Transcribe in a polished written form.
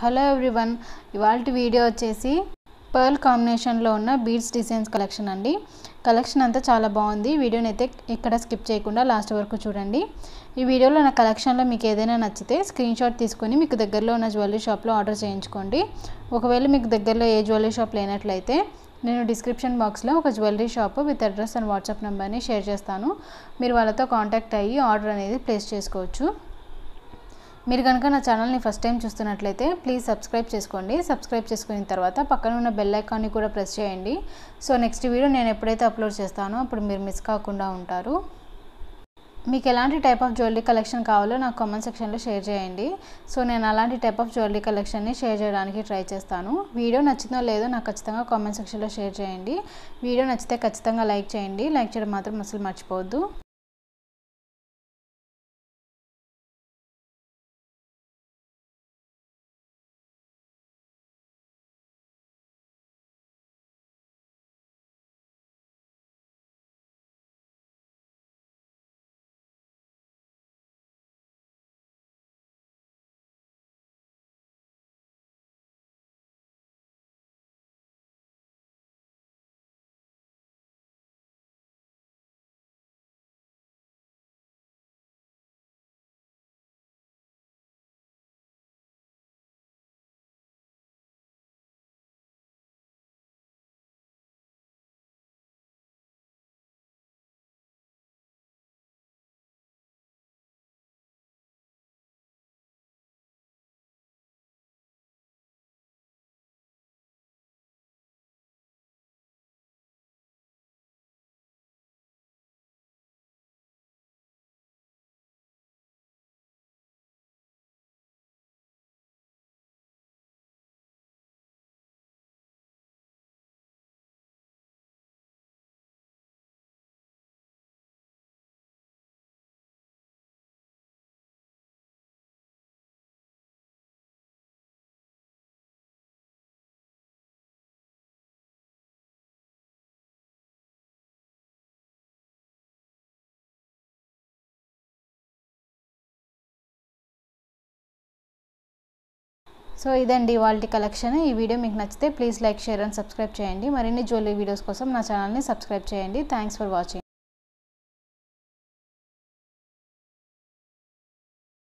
Hello everyone, ఇవాల్టి video వచ్చేసి pearl కాంబినేషన్లో ఉన్న బీడ్స్ డిజైన్స్ కలెక్షన్ అండి. కలెక్షన్ అంతా చాలా బాగుంది. వీడియోని అయితే ఇక్కడ స్కిప్ చేయకుండా లాస్ట్ వరకు చూడండి. ఈ వీడియోలో నా కలెక్షన్లో మీకు ఏదైనా నచ్చితే స్క్రీన్ షాట్ తీసుకొని మీకు దగ్గరలో ఉన్న జ్యువెలరీ షాప్లో ఆర్డర్ చేయించుకోండి. ఒకవేళ మీకు దగ్గరలో ఏ జ్యువెలరీ షాప్ లేనట్లయితే నేను డిస్క్రిప్షన్ బాక్స్లో ఒక jewellery shop with address and WhatsApp నెంబర్ని షేర్ చేస్తాను. మీరు వాళ్ళతో కాంటాక్ట్ అయ్యి ఆర్డర్ అనేది ప్లేస్ చేసుకోవచ్చు. మీరు కనుక నా ఛానల్ని ఫస్ట్ టైం చూస్తున్నట్లయితే ప్లీజ్ సబ్స్క్రైబ్ చేసుకోండి. సబ్స్క్రైబ్ చేసుకున్న తర్వాత పక్కన ఉన్న బెల్ ఐకాన్ని కూడా ప్రెస్ చేయండి. సో నెక్స్ట్ వీడియో నేను ఎప్పుడైతే అప్లోడ్ చేస్తానో అప్పుడు మీరు మిస్ కాకుండా ఉంటారు. మీకు ఎలాంటి టైప్ ఆఫ్ జ్యువెలరీ కలెక్షన్ కావాలో నాకు కామెంట్ సెక్షన్లో షేర్ చేయండి. సో నేను అలాంటి టైప్ ఆఫ్ జ్యువెలరీ కలెక్షన్ని షేర్ చేయడానికి ట్రై చేస్తాను. వీడియో నచ్చిందో లేదో నాకు ఖచ్చితంగా కామెంట్ సెక్షన్లో షేర్ చేయండి. వీడియో నచ్చితే ఖచ్చితంగా లైక్ చేయండి. లైక్ చేయడం మాత్రం అసలు మర్చిపోవద్దు. సో ఇదండి ఇవాల్టి కలెక్షన్. ఈ వీడియో మీకు నచ్చితే please like, share and subscribe చేయండి. మరిన్ని జ్యువెలరీ వీడియోస్ కోసం నా ఛానల్ని సబ్స్క్రైబ్ చేయండి. Thanks for watching.